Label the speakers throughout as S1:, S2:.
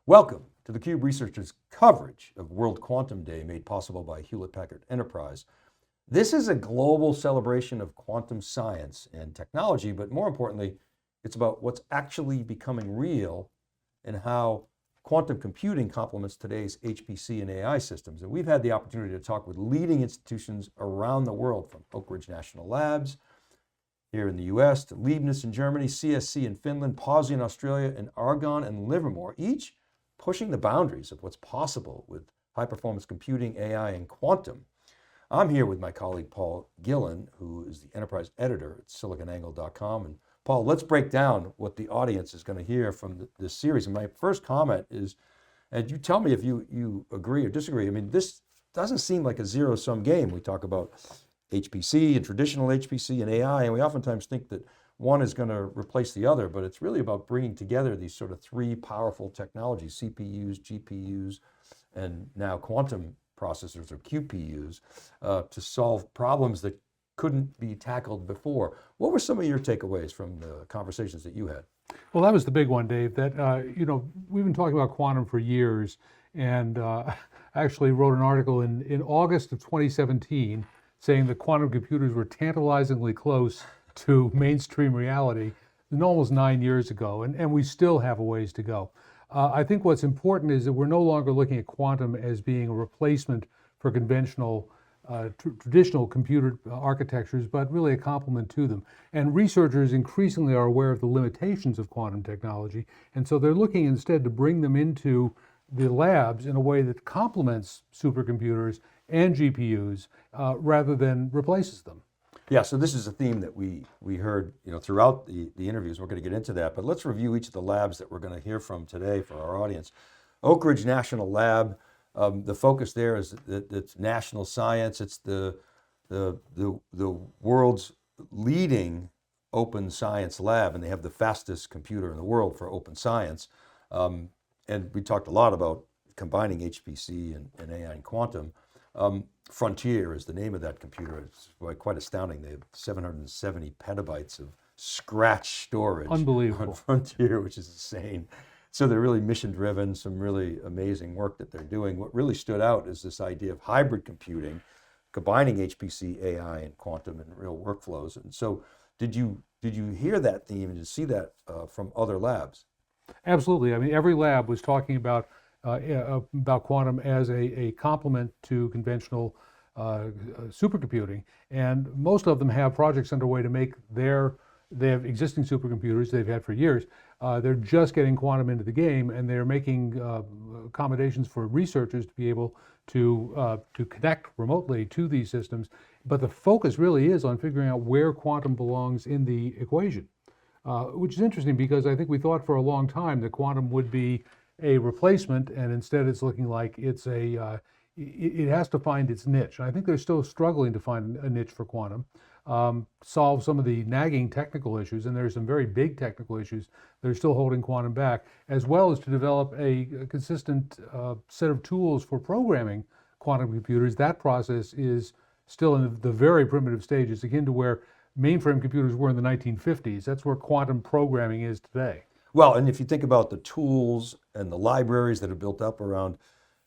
S1: Welcome to theCUBE researchers' coverage of World Quantum Day made possible by Hewlett-Packard Enterprise. This is a global celebration of quantum science and technology, but more importantly, it's about what's actually becoming real and how quantum computing complements today's HPC and AI systems. And we've had the opportunity to talk with leading institutions around the world, from Oak Ridge National Labs here in the US, to Leibniz in Germany, CSC in Finland, Pawsey in Australia, and Argonne and Livermore, each pushing the boundaries of what's possible with high-performance computing, AI, and quantum. I'm here with my colleague, Paul Gillin, who is the enterprise editor at SiliconANGLE.com. And Paul, let's break down what the audience is going to hear from this series. And my first comment is, and you tell me if you agree or disagree, I mean, this doesn't seem like a zero-sum game. We talk about HPC and traditional HPC and AI, and we oftentimes think that one is going to replace the other, but it's really about bringing together these sort of three powerful technologies, CPUs, GPUs, and now quantum processors or QPUs, to solve problems that couldn't be tackled before. What were some of your takeaways from the conversations that you had?
S2: Well, that was the big one, Dave, that, we've been talking about quantum for years, and I actually wrote an article in August of 2017 saying that quantum computers were tantalizingly close to mainstream reality almost 9 years ago, and we still have a ways to go. I think what's important is that we're no longer looking at quantum as being a replacement for conventional, traditional computer architectures, but really a complement to them. And researchers increasingly are aware of the limitations of quantum technology, and so they're looking instead to bring them into the labs in a way that complements supercomputers and GPUs rather than replaces them.
S1: Yeah, so this is a theme that we heard throughout the interviews. We're going to get into that, but let's review each of the labs that we're going to hear from today for our audience. Oak Ridge National Lab, the focus there is that it's national science. It's the world's leading open science lab, and they have the fastest computer in the world for open science. And we talked a lot about combining HPC and AI and quantum. Frontier is the name of that computer. It's quite astounding. They have 770 petabytes of scratch storage.
S2: Unbelievable.
S1: On Frontier, which is insane. So they're really mission driven, some really amazing work that they're doing. What really stood out is this idea of hybrid computing, combining HPC, AI, and quantum in real workflows. And so did you hear that theme and did you see that from other labs?
S2: Absolutely. I mean, every lab was talking about quantum as a complement to conventional supercomputing, and most of them have projects underway to make they have existing supercomputers they've had for years. They're just getting quantum into the game, and they're making accommodations for researchers to be able to connect remotely to these systems. But the focus really is on figuring out where quantum belongs in the equation, which is interesting because I think we thought for a long time that quantum would be a replacement, and instead it's looking like it's it has to find its niche. And I think they're still struggling to find a niche for quantum, solve some of the nagging technical issues, and there's some very big technical issues that are still holding quantum back, as well as to develop a consistent set of tools for programming quantum computers. That process is still in the very primitive stages, akin to where mainframe computers were in the 1950s. That's where quantum programming is today.
S1: Well, and if you think about the tools and the libraries that are built up around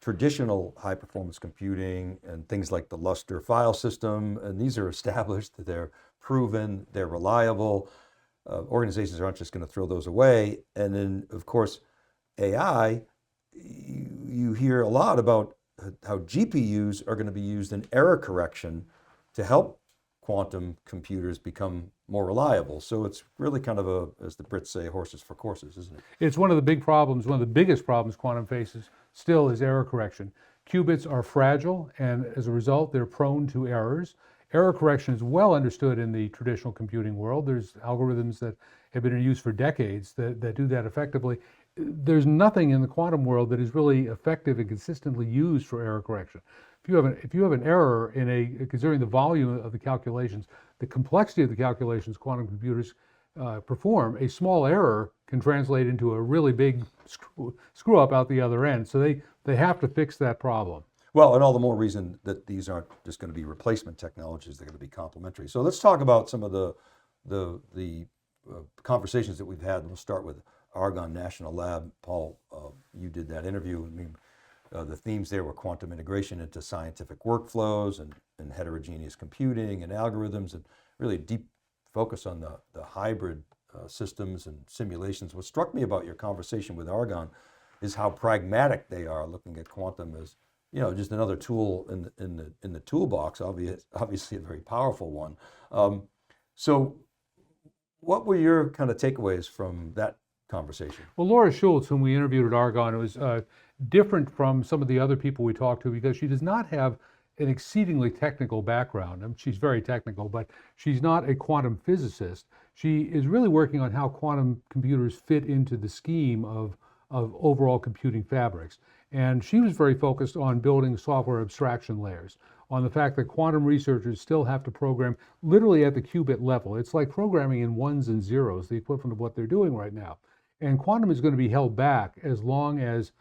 S1: traditional high-performance computing and things like the Lustre file system, and these are established, they're proven, they're reliable. Organizations aren't just going to throw those away. And then, of course, AI, you hear a lot about how GPUs are going to be used in error correction to help quantum computers become more reliable. So it's really kind of as the Brits say, horses for courses, isn't it?
S2: It's one of the big problems, one of the biggest problems quantum faces still is error correction. Qubits are fragile, and as a result, they're prone to errors. Error correction is well understood in the traditional computing world. There's algorithms that have been in use for decades that do that effectively. There's nothing in the quantum world that is really effective and consistently used for error correction. If you have an error considering the volume of the calculations, the complexity of the calculations quantum computers perform, a small error can translate into a really big screw up out the other end. So they have to fix that problem.
S1: Well, and all the more reason that these aren't just going to be replacement technologies, they're going to be complementary. So let's talk about some of the conversations that we've had, and we'll start with Argonne National Lab. Paul, you did that interview. I mean, the themes there were quantum integration into scientific workflows and heterogeneous computing and algorithms, and really deep focus on the hybrid systems and simulations. What struck me about your conversation with Argonne is how pragmatic they are, looking at quantum as, you know, just another tool in the toolbox, obviously a very powerful one. So what were your kind of takeaways from that conversation?
S2: Well, Laura Schultz, whom we interviewed at Argonne, was different from some of the other people we talked to because she does not have an exceedingly technical background. I mean, she's very technical, but she's not a quantum physicist. She is really working on how quantum computers fit into the scheme of overall computing fabrics. And she was very focused on building software abstraction layers, on the fact that quantum researchers still have to program literally at the qubit level. It's like programming in ones and zeros, the equivalent of what they're doing right now. And quantum is going to be held back as long as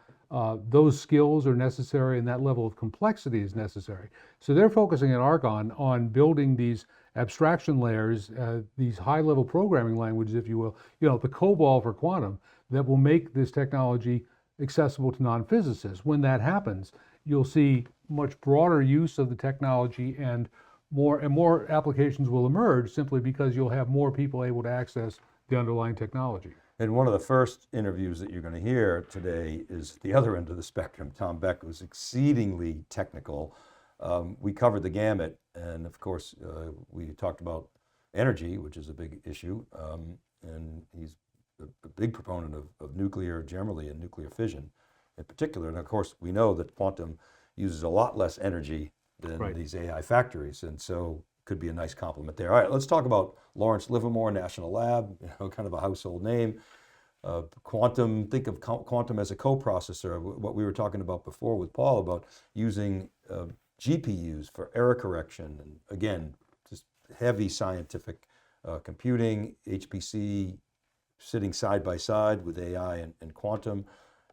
S2: those skills are necessary and that level of complexity is necessary. So they're focusing at Argonne on building these abstraction layers, these high-level programming languages, if you will, you know, the COBOL for quantum, that will make this technology accessible to non-physicists. When that happens, you'll see much broader use of the technology, and more applications will emerge simply because you'll have more people able to access the underlying technology.
S1: And one of the first interviews that you're going to hear today is the other end of the spectrum. Tom Beck was exceedingly technical. We covered the gamut, and of course, we talked about energy, which is a big issue, and he's a big proponent of nuclear generally and nuclear fission in particular. And of course, we know that quantum uses a lot less energy than these AI factories, and so could be a nice complement there. All right, let's talk about Lawrence Livermore National Lab, you know, kind of a household name. Quantum, think of quantum as a coprocessor, what we were talking about before with Paul about using GPUs for error correction, and again, just heavy scientific computing, HPC sitting side by side with AI and quantum,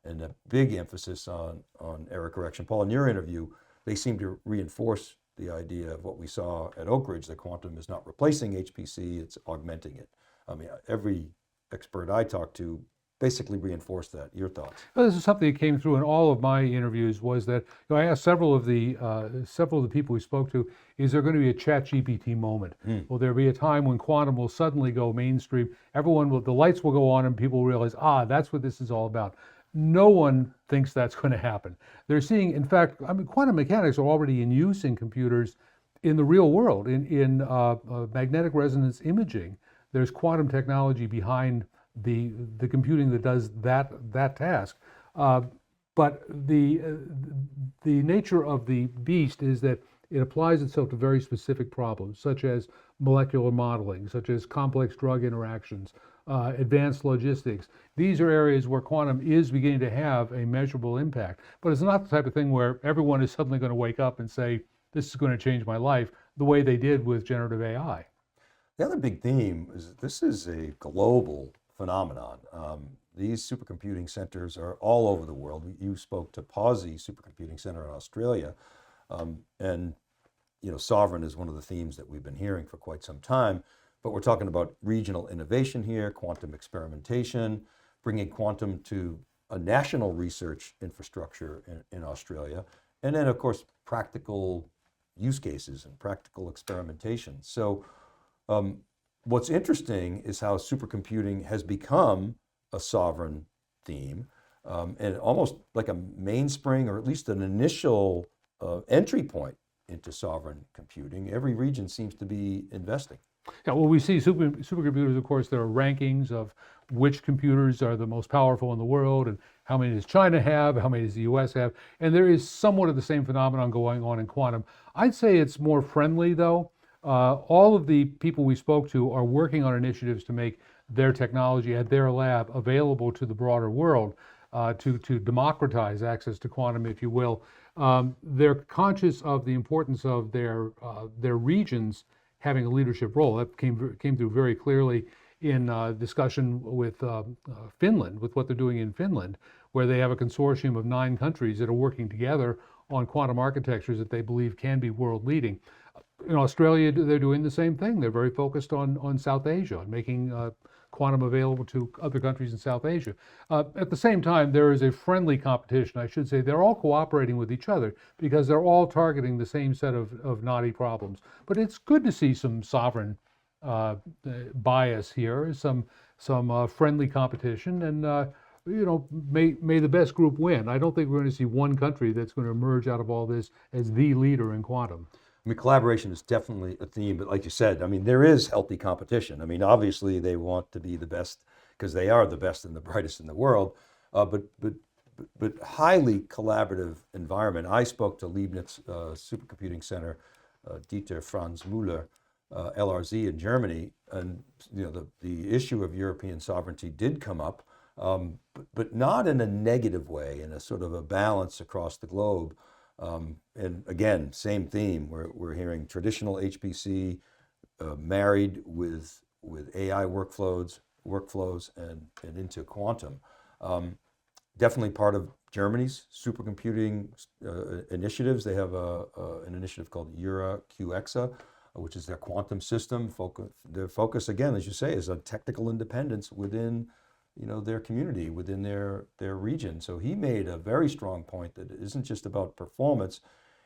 S1: and a big emphasis on error correction. Paul, in your interview, they seem to reinforce the idea of what we saw at Oak Ridge, that quantum is not replacing HPC, it's augmenting it. I mean, every expert I talked to basically reinforced that. Your thoughts?
S2: Well, this is something that came through in all of my interviews, was that, you know, I asked several of the people we spoke to, is there going to be a ChatGPT moment? Will there be a time when quantum will suddenly go mainstream? The lights will go on and people will realize, that's what this is all about. No one thinks that's going to happen. They're seeing, in fact, I mean, quantum mechanics are already in use in computers in the real world. In magnetic resonance imaging, there's quantum technology behind the computing that does that task. But the nature of the beast is that it applies itself to very specific problems, such as molecular modeling, such as complex drug interactions, advanced logistics. These are areas where quantum is beginning to have a measurable impact. But it's not the type of thing where everyone is suddenly going to wake up and say, this is going to change my life, the way they did with generative AI.
S1: The other big theme is that this is a global phenomenon. These supercomputing centers are all over the world. You spoke to Pawsey Supercomputing Center in Australia, and you know, sovereign is one of the themes that we've been hearing for quite some time. But we're talking about regional innovation here, quantum experimentation, bringing quantum to a national research infrastructure in Australia, and then of course practical use cases and practical experimentation. So what's interesting is how supercomputing has become a sovereign theme, and almost like a mainspring, or at least an initial entry point into sovereign computing. Every region seems to be investing.
S2: Yeah, well, we see supercomputers, of course, there are rankings of which computers are the most powerful in the world, and how many does China have, how many does the US have, and there is somewhat of the same phenomenon going on in quantum. I'd say it's more friendly, though. All of the people we spoke to are working on initiatives to make their technology at their lab available to the broader world, to democratize access to quantum, if you will. They're conscious of the importance of their regions having a leadership role. That came through very clearly in discussion with Finland, with what they're doing in Finland, where they have a consortium of 9 countries that are working together on quantum architectures that they believe can be world leading. In Australia, they're doing the same thing. They're very focused on South Asia and making quantum available to other countries in South Asia. At the same time, there is a friendly competition. I should say they're all cooperating with each other because they're all targeting the same set of knotty problems. But it's good to see some sovereign bias here, some friendly competition, and may the best group win. I don't think we're going to see one country that's going to emerge out of all this as the leader in quantum.
S1: I mean, collaboration is definitely a theme, but like you said, I mean, there is healthy competition. I mean, obviously they want to be the best because they are the best and the brightest in the world, but highly collaborative environment. I spoke to Leibniz Supercomputing Center, Dieter Franz Müller, LRZ in Germany, and the issue of European sovereignty did come up, but not in a negative way, in a sort of a balance across the globe. And again, same theme. We're hearing traditional HPC married with AI workflows and into quantum. Definitely part of Germany's supercomputing initiatives. They have an initiative called EURA-QEXA, which is their quantum system. Their focus, again, as you say, is on technical independence within their community, within their region. So he made a very strong point that it isn't just about performance,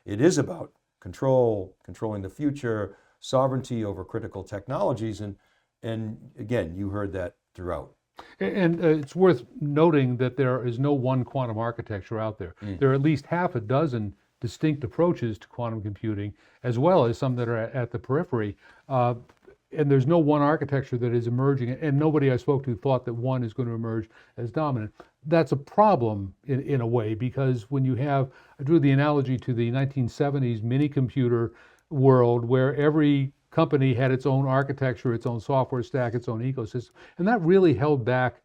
S1: it is about controlling the future, sovereignty over critical technologies, and again, you heard that throughout.
S2: And it's worth noting that there is no one quantum architecture out there. There are at least half a dozen distinct approaches to quantum computing, as well as some that are at the periphery. And there's no one architecture that is emerging, and nobody I spoke to thought that one is going to emerge as dominant. That's a problem in a way, because when you have, I drew the analogy to the 1970s mini computer world where every company had its own architecture, its own software stack, its own ecosystem, and that really held back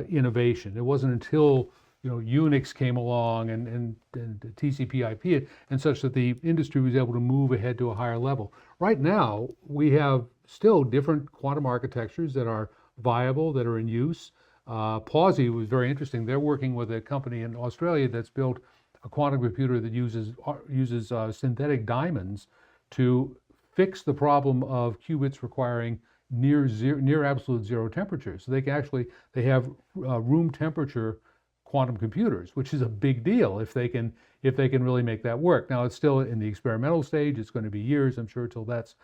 S2: innovation. It wasn't until Unix came along and TCP/IP and such that the industry was able to move ahead to a higher level. Right now, we have still different quantum architectures that are viable, that are in use. Pawsey was very interesting. They're working with a company in Australia that's built a quantum computer that uses synthetic diamonds to fix the problem of qubits requiring near absolute zero temperature. So they have room temperature quantum computers, which is a big deal if they can really make that work. Now it's still in the experimental stage. It's going to be years, I'm sure, till that's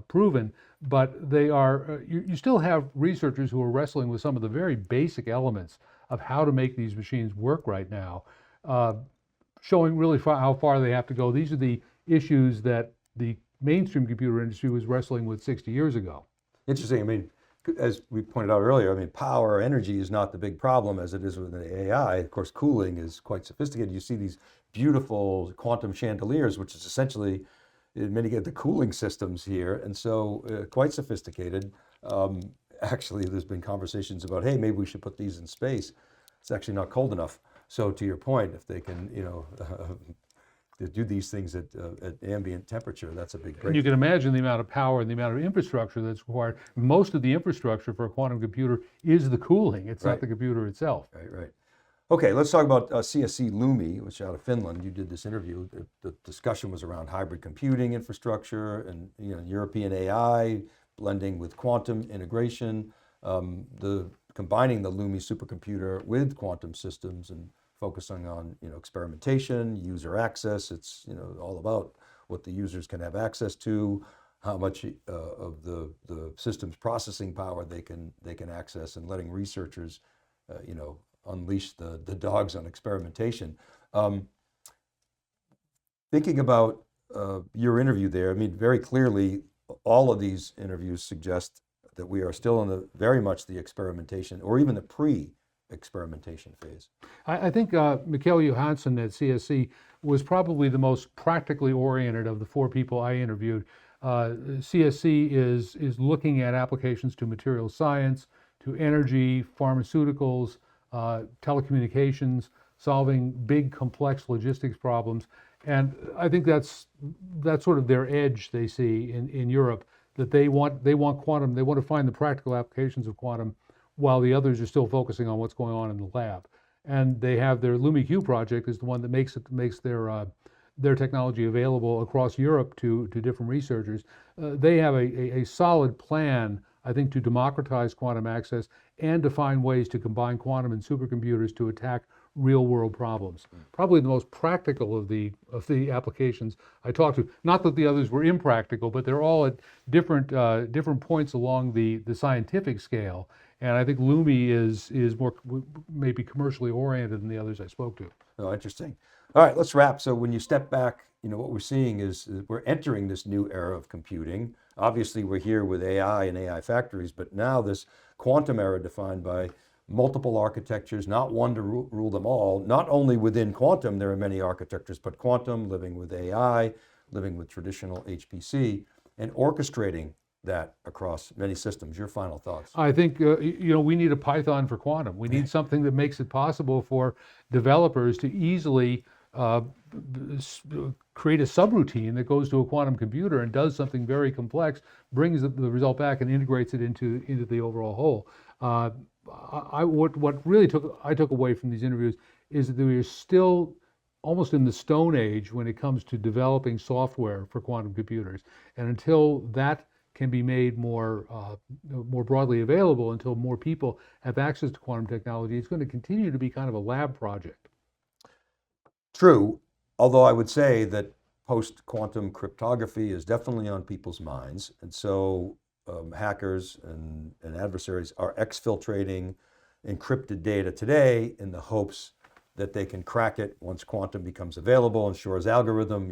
S2: proven. But they are you still have researchers who are wrestling with some of the very basic elements of how to make these machines work right now, showing really how far they have to go. These are the issues that the mainstream computer industry was wrestling with 60 years ago.
S1: Interesting. I mean, as we pointed out earlier, I mean, power, energy is not the big problem as it is with the AI. Of course, cooling is quite sophisticated. You see these beautiful quantum chandeliers, which is essentially, in many cases, the cooling systems here, and so quite sophisticated. Actually, there's been conversations about, hey, maybe we should put these in space. It's actually not cold enough. So to your point, if they can, to do these things at ambient temperature, that's a big breakthrough.
S2: And you can imagine the amount of power and the amount of infrastructure that's required. Most of the infrastructure for a quantum computer is the cooling. It's not the computer itself.
S1: Right. Okay, let's talk about CSC LUMI, which out of Finland. You did this interview. The discussion was around hybrid computing infrastructure and European AI blending with quantum integration, combining the LUMI supercomputer with quantum systems and focusing on experimentation, user access. It's all about what the users can have access to, how much of the system's processing power they can access, and letting researchers unleash the dogs on experimentation. Thinking about your interview there, I mean, very clearly, all of these interviews suggest that we are still in very much the experimentation or even the pre-experimentation phase.
S2: I think Mikhail Johansson at CSC was probably the most practically oriented of the four people I interviewed. CSC is looking at applications to material science, to energy, pharmaceuticals, telecommunications, solving big complex logistics problems. And I think that's sort of their edge they see in Europe, that they want quantum, they want to find the practical applications of quantum while the others are still focusing on what's going on in the lab. And they have their LumiQ project is the one that makes their technology available across Europe to different researchers. They have a solid plan, I think, to democratize quantum access and to find ways to combine quantum and supercomputers to attack real-world problems. Probably the most practical of the applications I talked to. Not that the others were impractical, but they're all at different points along the scientific scale. And I think LUMI is more maybe commercially oriented than the others I spoke to.
S1: Oh, interesting. All right, let's wrap. So when you step back, what we're seeing is we're entering this new era of computing. Obviously, we're here with AI and AI factories, but now this quantum era defined by multiple architectures, not one to rule them all. Not only within quantum, there are many architectures, but quantum, living with AI, living with traditional HPC, and orchestrating that across many systems. Your final thoughts?
S2: I think we need a Python for quantum. We need something that makes it possible for developers to easily create a subroutine that goes to a quantum computer and does something very complex, brings the result back and integrates it into the overall whole. What really I took away from these interviews is that we are still almost in the Stone Age when it comes to developing software for quantum computers, and until that can be made more broadly available, until more people have access to quantum technology, it's going to continue to be kind of a lab project.
S1: True, although I would say that post-quantum cryptography is definitely on people's minds, and so hackers and adversaries are exfiltrating encrypted data today in the hopes that they can crack it once quantum becomes available. And Shor's algorithm,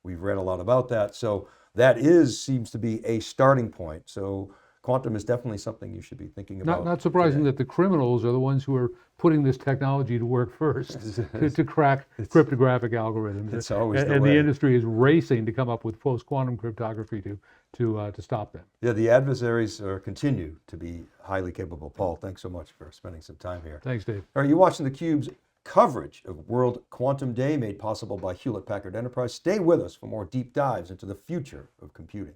S1: we've read a lot about that. So that seems to be a starting point. So quantum is definitely something you should be thinking about.
S2: Not surprising that the criminals are the ones who are putting this technology to work first to crack cryptographic algorithms.
S1: It's always
S2: and the industry is racing to come up with post-quantum cryptography to stop them.
S1: Yeah, the adversaries continue to be highly capable. Paul, thanks so much for spending some time here.
S2: Thanks, Dave.
S1: All right, you're watching theCUBE's coverage of World Quantum Day, made possible by Hewlett Packard Enterprise. Stay with us for more deep dives into the future of computing.